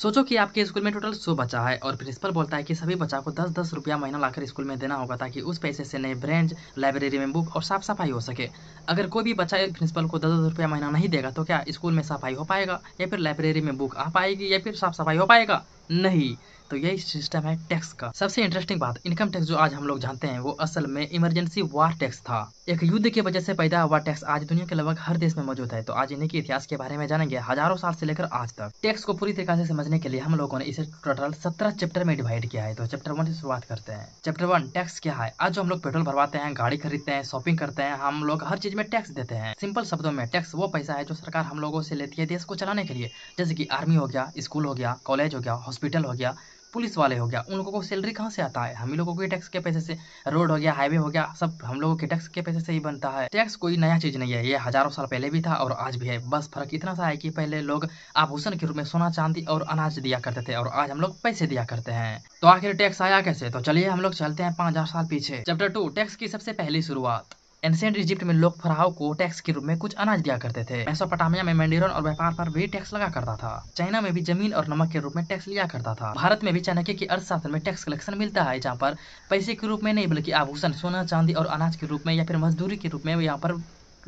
सोचो कि आपके स्कूल में टोटल 100 बच्चा है और प्रिंसिपल बोलता है कि सभी बच्चा को 10-10 रुपया महीना लाकर स्कूल में देना होगा ताकि उस पैसे से नए ब्रेंच, लाइब्रेरी में बुक और साफ सफाई हो सके। अगर कोई भी बच्चा प्रिंसिपल को 10-10 रुपया महीना नहीं देगा तो क्या स्कूल में सफाई हो पाएगा, या फिर लाइब्रेरी में बुक आ पाएगी, या फिर साफ सफाई हो पाएगा? नहीं। तो यही सिस्टम है टैक्स का। सबसे इंटरेस्टिंग बात, इनकम टैक्स जो आज हम लोग जानते हैं वो असल में इमरजेंसी वार टैक्स था। एक युद्ध की वजह से पैदा हुआ टैक्स आज दुनिया के लगभग हर देश में मौजूद है। तो आज इन्हीं के इतिहास के बारे में जानेंगे, हजारों साल से लेकर आज तक। टैक्स को पूरी तरीके से समझने के लिए हम लोगों ने इसे टोटल 17 चैप्टर में डिवाइड किया है। तो चैप्टर 1 से शुरुआत करते हैं। चैप्टर 1, टैक्स क्या है। आज जो हम लोग पेट्रोल भरवाते हैं, गाड़ी खरीदते हैं, शॉपिंग करते हैं, हम लोग हर चीज में टैक्स देते हैं। सिंपल शब्दों में टैक्स वो पैसा है जो सरकार हम लोगों से लेती है देश को चलाने के लिए। जैसे कि आर्मी हो गया, स्कूल हो गया, कॉलेज हो गया, हॉस्पिटल हो गया, पुलिस वाले हो गया, उन लोगों को सैलरी कहाँ से आता है? हम ही लोगों के टैक्स के पैसे से। रोड हो गया, हाईवे हो गया, सब हम लोगों के टैक्स के पैसे से ही बनता है। टैक्स कोई नया चीज नहीं है, ये हजारों साल पहले भी था और आज भी है। बस फर्क इतना सा है कि पहले लोग आभूषण के रूप में सोना चांदी और अनाज दिया करते थे और आज हम लोग पैसे दिया करते हैं। तो आखिर टैक्स आया कैसे? तो चलिए हम लोग चलते हैं 5000 साल पीछे। चैप्टर 2, टैक्स की सबसे पहली शुरुआत। एंशिएंट इजिप्ट में लोग फराओ को टैक्स के रूप में कुछ अनाज दिया करते थे। मेसोपोटामिया में मैंडेरन और व्यापार पर भी टैक्स लगा करता था। चाइना में भी जमीन और नमक के रूप में टैक्स लिया करता था। भारत में भी चाणक्य की अर्थशास्त्र में टैक्स कलेक्शन मिलता है, जहाँ पर पैसे के रूप में नहीं बल्कि आभूषण, सोना चांदी और अनाज के रूप में या फिर मजदूरी के रूप में यहाँ पर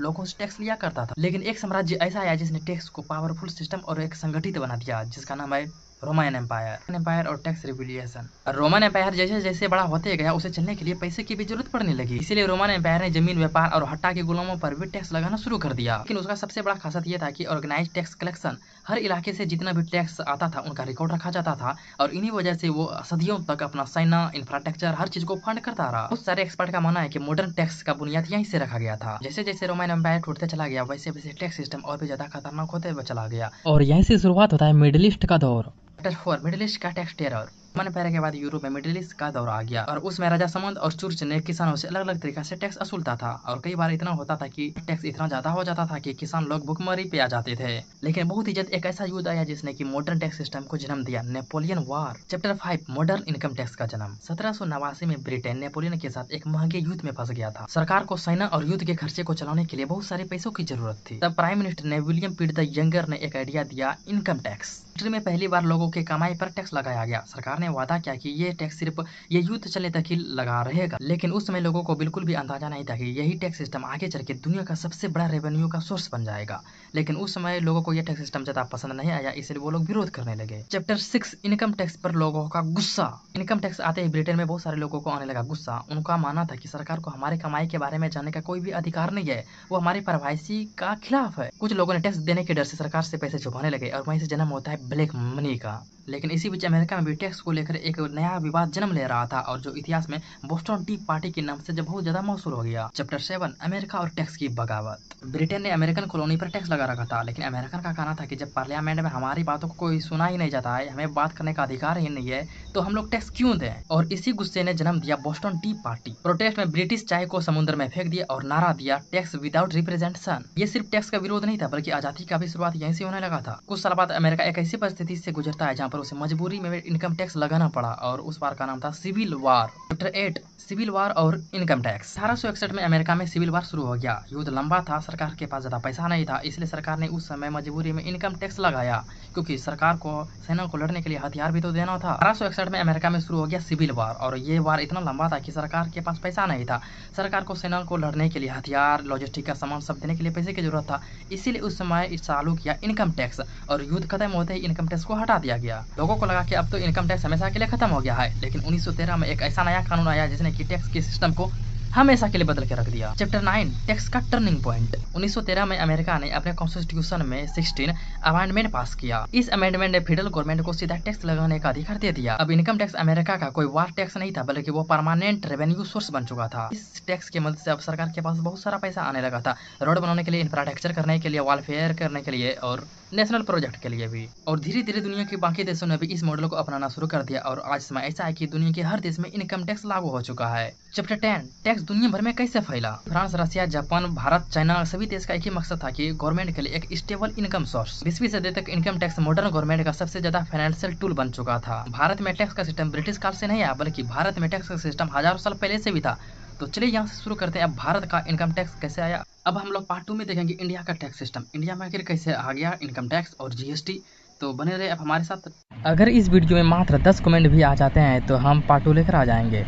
लोगों से टैक्स लिया करता था। लेकिन एक साम्राज्य ऐसा आया जिसने टैक्स को पावरफुल सिस्टम और एक संगठित बना दिया, जिसका नाम है रोमन एम्पायर और टैक्स रेगुलेशन। रोमन एम्पायर जैसे जैसे बड़ा होते गया, उसे चलने के लिए पैसे की भी जरूरत पड़ने लगी। इसीलिए रोमन एम्पायर ने जमीन, व्यापार और हट्टा के गुलामों पर भी टैक्स लगाना शुरू कर दिया। लेकिन उसका सबसे बड़ा खासियत यह था कि ऑर्गेनाइज टैक्स कलेक्शन, हर इलाके से जितना भी टैक्स आता था उनका रिकॉर्ड रखा जाता था और इन्हीं वजह से वो सदियों तक अपना सेना, इंफ्रास्ट्रक्चर, हर चीज को फंड करता रहा। बहुत सारे एक्सपर्ट का मानना है कि मॉडर्न टैक्स का बुनियाद यहीं से रखा गया था। जैसे जैसे रोमन एम्पायर टूटते चला गया, वैसे वैसे टैक्स सिस्टम और भी ज्यादा खतरनाक होते हुए चला गया और यहीं से शुरुआत होता है मिडिल ईस्ट का दौर। चैप्टर 4, मिडिल ईस्ट का टैक्स टेरर। रोमन एम्पायर के बाद यूरोप में मिडिल ईस्ट का दौर आ गया और उसमें राजा समंद और चुर्च ने किसानों से अलग अलग तरीका से टैक्स वसूलता था और कई बार इतना होता था कि टैक्स इतना ज्यादा हो जाता था कि किसान लोग भुखमरी पे आ जाते थे। लेकिन बहुत ही जल्द एक ऐसा युद्ध आया जिसने की मॉडर्न टैक्स सिस्टम को जन्म दिया, नेपोलियन वार। चैप्टर 5, मॉडर्न इनकम टैक्स का जन्म। 1789 में ब्रिटेन नेपोलियन के साथ एक महंगे युद्ध में फंस गया था। सरकार को सेना और युद्ध के खर्चे को चलाने के लिए बहुत सारे पैसों की जरूरत थी। तब प्राइम मिनिस्टर ने विलियम पिट द यंगर ने एक आइडिया दिया, इनकम टैक्स। हिस्ट्री में पहली बार लोगों के कमाई पर टैक्स लगाया गया। सरकार ने वादा किया कि ये टैक्स सिर्फ ये युद्ध चलने तक ही लगा रहेगा, लेकिन उस समय लोगों को बिल्कुल भी अंदाजा नहीं था कि यही टैक्स सिस्टम आगे चल के दुनिया का सबसे बड़ा रेवेन्यू का सोर्स बन जाएगा। लेकिन उस समय लोगों को यह टैक्स सिस्टम ज्यादा पसंद नहीं आया, इसलिए वो लोग विरोध करने लगे। चैप्टर 6, इनकम टैक्स पर लोगों का गुस्सा। इनकम टैक्स आते ही ब्रिटेन में बहुत सारे लोगों को आने लगा गुस्सा। उनका मानना था कि सरकार को हमारे कमाई के बारे में जानने का कोई भी अधिकार नहीं है, वो हमारी प्राइवेसी का खिलाफ है। कुछ लोगों ने टैक्स देने के डर से सरकार से पैसे छुपाने लगे और वहीं से जन्म होता है ब्लैक मनी का। लेकिन इसी बीच अमेरिका में भी टैक्स को लेकर एक नया विवाद जन्म ले रहा था और जो इतिहास में बोस्टन टी पार्टी के नाम से जब बहुत ज्यादा मशहूर हो गया। चैप्टर 7, अमेरिका और टैक्स की बगावत। ब्रिटेन ने अमेरिकन कॉलोनी पर टैक्स लगा रखा था, लेकिन अमेरिकन का कहना था कि जब पार्लियामेंट में हमारी बातों को कोई सुना ही नहीं जाता है, हमें बात करने का अधिकार ही नहीं है, तो हम लोग टैक्स क्यों दें? और इसी गुस्से ने जन्म दिया बोस्टन टी पार्टी। प्रोटेस्ट में ब्रिटिश चाय को समुद्र में फेंक दिया और नारा दिया, टैक्स विदाउट रिप्रेजेंटेशन। ये सिर्फ टैक्स का विरोध नहीं था बल्कि आजादी का भी शुरुआत यहीं से होने लगा था। कुछ साल बाद अमेरिका एक ऐसी परिस्थिति से गुजरता है जहाँ पर उसे मजबूरी में इनकम टैक्स लगाना पड़ा और उस बार का नाम था civil war. Chapter 8, civil war और इनकम टैक्स। 1861 में अमेरिका में सिविल वार शुरू हो गया। युद्ध लंबा था, सरकार के पास ज्यादा पैसा नहीं था, इसलिए सरकार ने उस समय मजबूरी में इनकम टैक्स लगाया, क्योंकि सरकार को सेना को लड़ने के लिए हथियार भी तो देना था। 1861 में अमेरिका में शुरू हो गया सिविल वार और ये वार इतना लंबा था कि सरकार के पास पैसा नहीं था। सरकार को सेना को लड़ने के लिए हथियार, लॉजिस्टिक का सामान सब देने के लिए पैसे की जरूरत था, इसीलिए उस समय चालू किया इनकम टैक्स और युद्ध खत्म होते ही इनकम टैक्स को हटा दिया गया। लोगों को लगा कि अब तो इनकम टैक्स हमेशा के लिए खत्म हो गया है, लेकिन 1913 में एक ऐसा नया कानून आया जिसने कि टैक्स के सिस्टम को हमेशा के लिए बदल के रख दिया। चैप्टर 9, टैक्स का टर्निंग पॉइंट। 1913 में अमेरिका ने अपने कॉन्स्टिट्यूशन में 16 अमेंडमेंट पास किया। इस अमेंडमेंट ने फेडरल गवर्नमेंट को सीधा टैक्स लगाने का अधिकार दे दिया। अब इनकम टैक्स अमेरिका का कोई वार टैक्स नहीं था, बल्कि वो परमानेंट रेवेन्यू सोर्स बन चुका था। इस टैक्स की मदद से अब सरकार के पास बहुत सारा पैसा आने लगा था, रोड बनाने के लिए, इंफ्रास्ट्रक्चर करने के लिए, वेलफेयर करने के लिए और नेशनल प्रोजेक्ट के लिए भी। और धीरे धीरे दुनिया के बाकी देशों ने भी इस मॉडल को अपनाना शुरू कर दिया और आज समय ऐसा है कि दुनिया के हर देश में इनकम टैक्स लागू हो चुका है। चैप्टर 10, टैक्स दुनिया भर में कैसे फैला। France, Russia, Japan, Bharat, China सभी देश का एक ही मकसद था कि गवर्नमेंट के लिए एक स्टेबल इनकम सोर्स। 20वीं सदी तक इनकम टैक्स मॉडर्न गवर्नमेंट का सबसे ज्यादा फाइनेंशियल टूल बन चुका था। भारत में टैक्स का सिस्टम ब्रिटिश काल से नहीं आया, बल्कि भारत में टैक्स का सिस्टम हजारों साल पहले से भी था। तो चलिए यहाँ से शुरू करते हैं अब भारत का इनकम टैक्स कैसे आया। अब हम लोग पार्ट 2 में देखेंगे इंडिया का टैक्स सिस्टम, इंडिया में आखिर कैसे आ गया इनकम टैक्स और जीएसटी। तो बने रहे अब हमारे साथ। अगर इस वीडियो में मात्र 10 कमेंट भी आ जाते हैं तो हम पार्ट 2 लेकर आ जाएंगे।